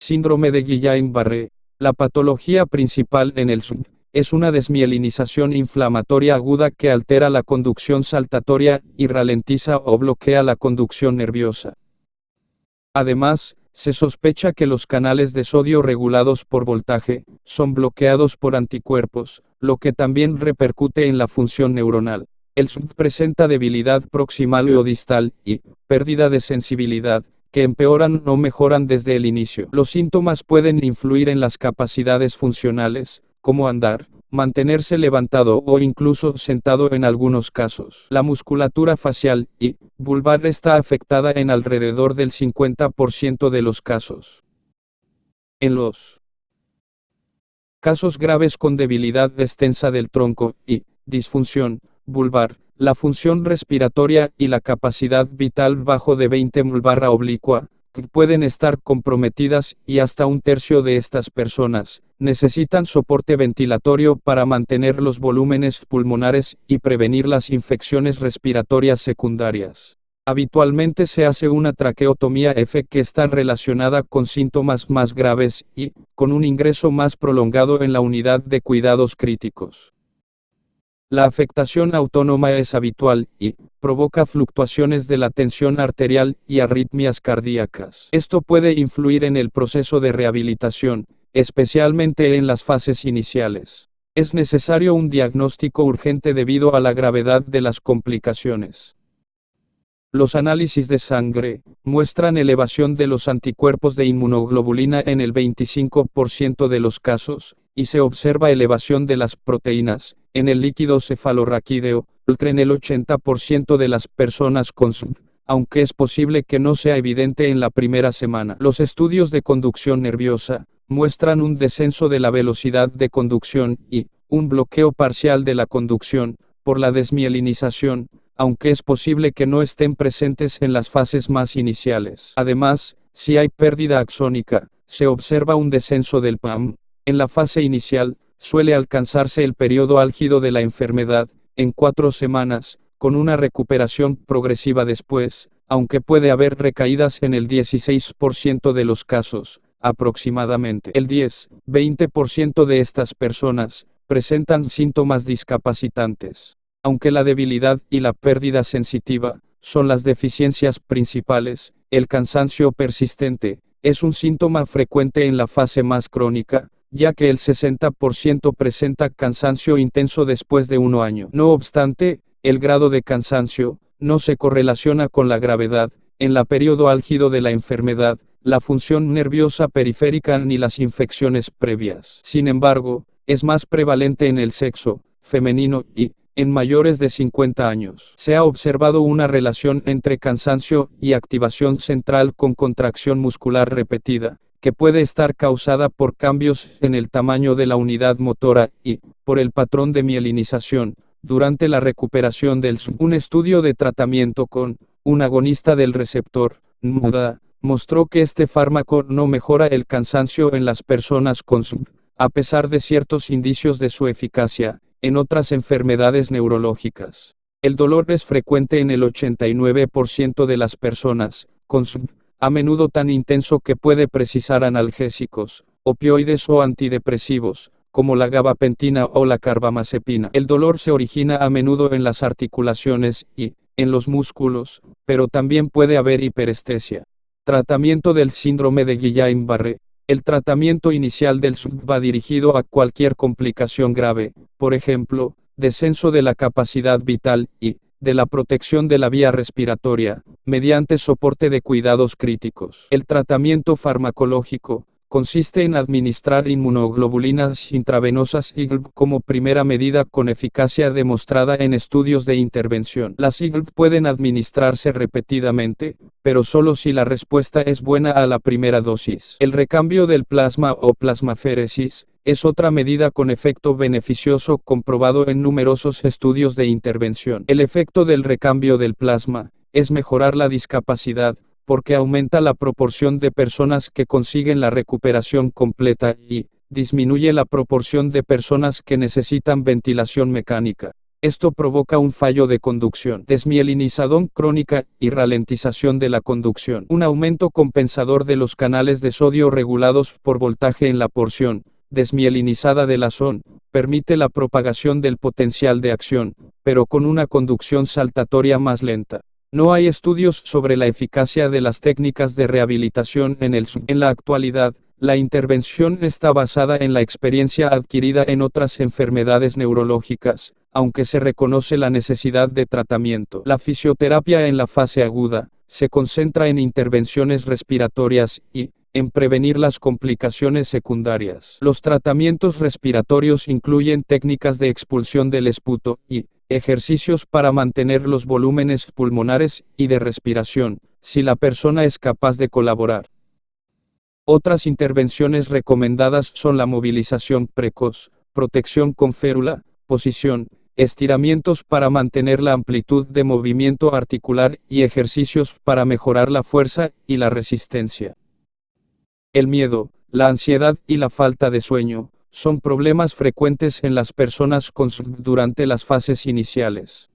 Síndrome de Guillain-Barré. La patología principal en el SUB es una desmielinización inflamatoria aguda que altera la conducción saltatoria y ralentiza o bloquea la conducción nerviosa. Además, se sospecha que los canales de sodio regulados por voltaje son bloqueados por anticuerpos, lo que también repercute en la función neuronal. El SUB presenta debilidad proximal o distal y pérdida de sensibilidad, que empeoran o mejoran desde el inicio. Los síntomas pueden influir en las capacidades funcionales, como andar, mantenerse levantado o incluso sentado en algunos casos. La musculatura facial y vulvar está afectada en alrededor del 50% de los casos. En los casos graves con debilidad extensa del tronco y disfunción vulvar, la función respiratoria y la capacidad vital bajo de 20/oblicua pueden estar comprometidas y hasta un tercio de estas personas necesitan soporte ventilatorio para mantener los volúmenes pulmonares y prevenir las infecciones respiratorias secundarias. Habitualmente se hace una traqueotomía F que está relacionada con síntomas más graves y con un ingreso más prolongado en la unidad de cuidados críticos. La afectación autónoma es habitual y provoca fluctuaciones de la tensión arterial y arritmias cardíacas. Esto puede influir en el proceso de rehabilitación, especialmente en las fases iniciales. Es necesario un diagnóstico urgente debido a la gravedad de las complicaciones. Los análisis de sangre muestran elevación de los anticuerpos de inmunoglobulina en el 25% de los casos, y se observa elevación de las proteínas en el líquido cefalorraquídeo, en el 80% de las personas con SUB, aunque es posible que no sea evidente en la primera semana. Los estudios de conducción nerviosa muestran un descenso de la velocidad de conducción y un bloqueo parcial de la conducción por la desmielinización, aunque es posible que no estén presentes en las fases más iniciales. Además, si hay pérdida axónica, se observa un descenso del PAM. En la fase inicial, suele alcanzarse el periodo álgido de la enfermedad, en 4 semanas, con una recuperación progresiva después, aunque puede haber recaídas en el 16% de los casos, aproximadamente. El 10-20% de estas personas presentan síntomas discapacitantes. Aunque la debilidad y la pérdida sensitiva son las deficiencias principales, el cansancio persistente es un síntoma frecuente en la fase más crónica, ya que el 60% presenta cansancio intenso después de 1 año. No obstante, el grado de cansancio no se correlaciona con la gravedad, en la periodo álgido de la enfermedad, la función nerviosa periférica ni las infecciones previas. Sin embargo, es más prevalente en el sexo femenino y en mayores de 50 años. Se ha observado una relación entre cansancio y activación central con contracción muscular repetida, que puede estar causada por cambios en el tamaño de la unidad motora y por el patrón de mielinización durante la recuperación del SUB. Un estudio de tratamiento con un agonista del receptor NMDA mostró que este fármaco no mejora el cansancio en las personas con SUB, a pesar de ciertos indicios de su eficacia en otras enfermedades neurológicas. El dolor es frecuente en el 89% de las personas con SUB, a menudo tan intenso que puede precisar analgésicos, opioides o antidepresivos, como la gabapentina o la carbamazepina. El dolor se origina a menudo en las articulaciones y en los músculos, pero también puede haber hiperestesia. Tratamiento del síndrome de Guillain-Barré. El tratamiento inicial del SUB va dirigido a cualquier complicación grave, por ejemplo, descenso de la capacidad vital y de la protección de la vía respiratoria, mediante soporte de cuidados críticos. El tratamiento farmacológico consiste en administrar inmunoglobulinas intravenosas IGLB como primera medida con eficacia demostrada en estudios de intervención. Las IGLB pueden administrarse repetidamente, pero solo si la respuesta es buena a la primera dosis. El recambio del plasma o plasmaféresis es otra medida con efecto beneficioso comprobado en numerosos estudios de intervención. El efecto del recambio del plasma es mejorar la discapacidad, porque aumenta la proporción de personas que consiguen la recuperación completa y disminuye la proporción de personas que necesitan ventilación mecánica. Esto provoca un fallo de conducción, desmielinizadón crónica y ralentización de la conducción. Un aumento compensador de los canales de sodio regulados por voltaje en la porción desmielinizada de la zona permite la propagación del potencial de acción, pero con una conducción saltatoria más lenta. No hay estudios sobre la eficacia de las técnicas de rehabilitación en el SUN. En la actualidad, la intervención está basada en la experiencia adquirida en otras enfermedades neurológicas, aunque se reconoce la necesidad de tratamiento. La fisioterapia en la fase aguda se concentra en intervenciones respiratorias y en prevenir las complicaciones secundarias. Los tratamientos respiratorios incluyen técnicas de expulsión del esputo y ejercicios para mantener los volúmenes pulmonares y de respiración, si la persona es capaz de colaborar. Otras intervenciones recomendadas son la movilización precoz, protección con férula, posición, estiramientos para mantener la amplitud de movimiento articular y ejercicios para mejorar la fuerza y la resistencia. El miedo, la ansiedad y la falta de sueño son problemas frecuentes en las personas con SUN durante las fases iniciales.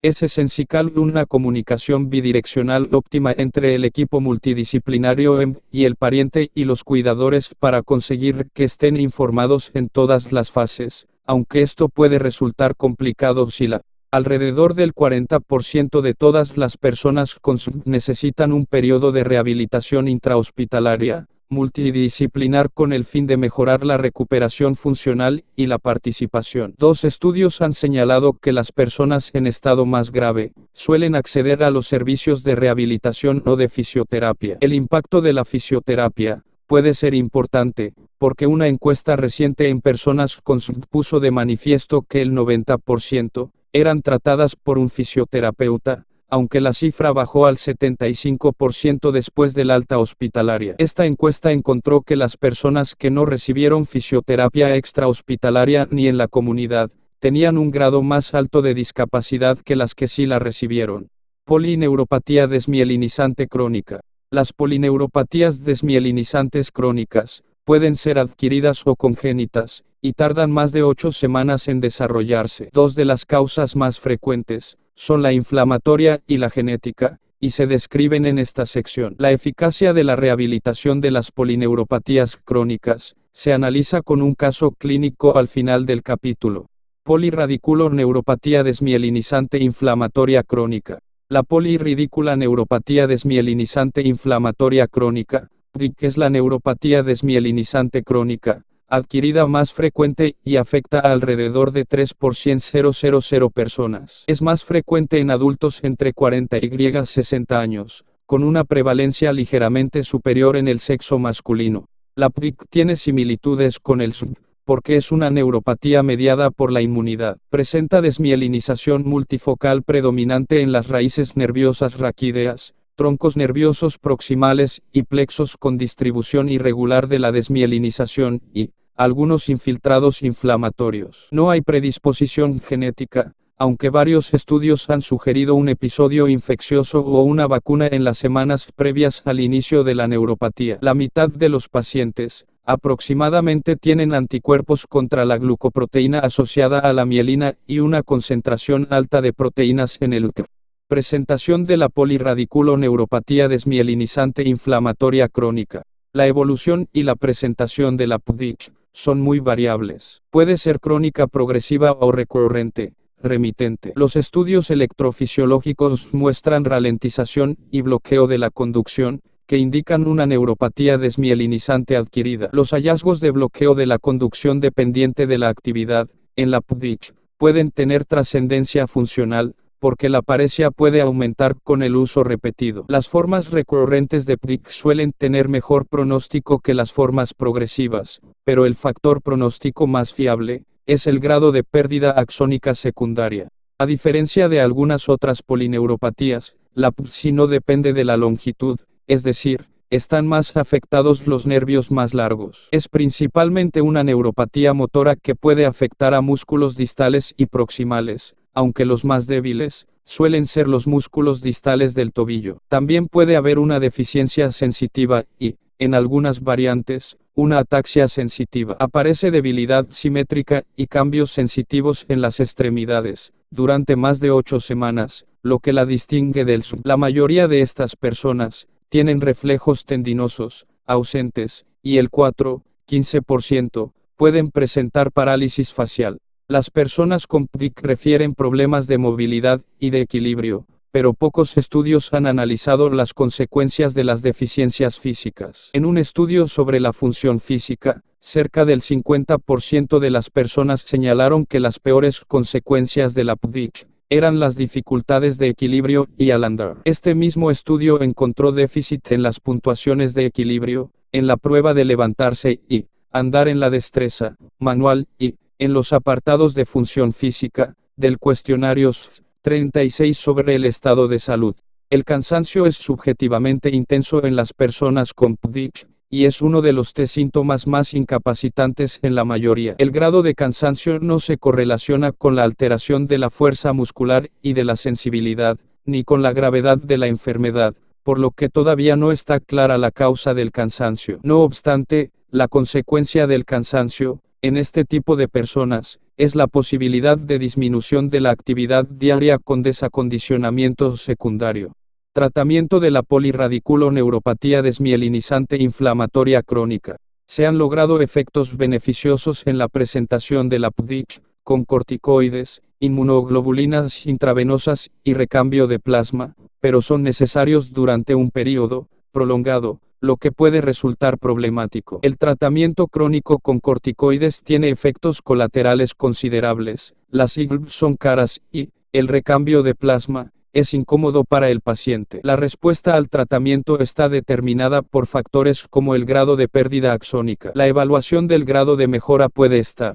Es esencial una comunicación bidireccional óptima entre el equipo multidisciplinario y el pariente y los cuidadores para conseguir que estén informados en todas las fases, aunque esto puede resultar complicado si alrededor del 40% de todas las personas con SUN necesitan un periodo de rehabilitación intrahospitalaria multidisciplinar con el fin de mejorar la recuperación funcional y la participación. 2 estudios han señalado que las personas en estado más grave suelen acceder a los servicios de rehabilitación o de fisioterapia. El impacto de la fisioterapia puede ser importante, porque una encuesta reciente en personas con SUN puso de manifiesto que el 90% eran tratadas por un fisioterapeuta, aunque la cifra bajó al 75% después del alta hospitalaria. Esta encuesta encontró que las personas que no recibieron fisioterapia extrahospitalaria ni en la comunidad, tenían un grado más alto de discapacidad que las que sí la recibieron. Polineuropatía desmielinizante crónica. Las polineuropatías desmielinizantes crónicas pueden ser adquiridas o congénitas, y tardan más de 8 semanas en desarrollarse. 2 de las causas más frecuentes son la inflamatoria y la genética, y se describen en esta sección. La eficacia de la rehabilitación de las polineuropatías crónicas se analiza con un caso clínico al final del capítulo. Polirradiculoneuropatía desmielinizante inflamatoria crónica. La polirradiculoneuropatía desmielinizante inflamatoria crónica, que es la neuropatía desmielinizante crónica, adquirida más frecuente y afecta a alrededor de 3 por 100.000 personas. Es más frecuente en adultos entre 40 y 60 años, con una prevalencia ligeramente superior en el sexo masculino. La PRIC tiene similitudes con el SUN, porque es una neuropatía mediada por la inmunidad. Presenta desmielinización multifocal predominante en las raíces nerviosas raquídeas, troncos nerviosos proximales y plexos con distribución irregular de la desmielinización y algunos infiltrados inflamatorios. No hay predisposición genética, aunque varios estudios han sugerido un episodio infeccioso o una vacuna en las semanas previas al inicio de la neuropatía. La mitad de los pacientes, aproximadamente, tienen anticuerpos contra la glucoproteína asociada a la mielina y una concentración alta de proteínas en el CR. Presentación de la polirradiculoneuropatía desmielinizante inflamatoria crónica. La evolución y la presentación de la PDIC son muy variables. Puede ser crónica progresiva o recurrente, remitente. Los estudios electrofisiológicos muestran ralentización y bloqueo de la conducción, que indican una neuropatía desmielinizante adquirida. Los hallazgos de bloqueo de la conducción dependiente de la actividad, en la PDIC, pueden tener trascendencia funcional, porque la paresia puede aumentar con el uso repetido. Las formas recurrentes de PDIC suelen tener mejor pronóstico que las formas progresivas, pero el factor pronóstico más fiable es el grado de pérdida axónica secundaria. A diferencia de algunas otras polineuropatías, la PDIC no depende de la longitud, es decir, están más afectados los nervios más largos. Es principalmente una neuropatía motora que puede afectar a músculos distales y proximales, aunque los más débiles suelen ser los músculos distales del tobillo. También puede haber una deficiencia sensitiva y, en algunas variantes, una ataxia sensitiva. Aparece debilidad simétrica y cambios sensitivos en las extremidades durante más de 8 semanas, lo que la distingue del SUB. La mayoría de estas personas tienen reflejos tendinosos ausentes, y el 4-15% pueden presentar parálisis facial. Las personas con PDIC refieren problemas de movilidad y de equilibrio, pero pocos estudios han analizado las consecuencias de las deficiencias físicas. En un estudio sobre la función física, cerca del 50% de las personas señalaron que las peores consecuencias de la PDIC eran las dificultades de equilibrio y al andar. Este mismo estudio encontró déficit en las puntuaciones de equilibrio, en la prueba de levantarse y andar en la destreza manual y en los apartados de función física del cuestionario SFT 36 sobre el estado de salud. El cansancio es subjetivamente intenso en las personas con PDIC y es uno de los síntomas más incapacitantes en la mayoría. El grado de cansancio no se correlaciona con la alteración de la fuerza muscular y de la sensibilidad, ni con la gravedad de la enfermedad, por lo que todavía no está clara la causa del cansancio. No obstante, la consecuencia del cansancio, en este tipo de personas, es la posibilidad de disminución de la actividad diaria con desacondicionamiento secundario. Tratamiento de la polirradiculoneuropatía desmielinizante inflamatoria crónica. Se han logrado efectos beneficiosos en la presentación de la PDIC, con corticoides, inmunoglobulinas intravenosas y recambio de plasma, pero son necesarios durante un periodo prolongado, lo que puede resultar problemático. El tratamiento crónico con corticoides tiene efectos colaterales considerables, las IGLB son caras y el recambio de plasma es incómodo para el paciente. La respuesta al tratamiento está determinada por factores como el grado de pérdida axónica. La evaluación del grado de mejora puede estar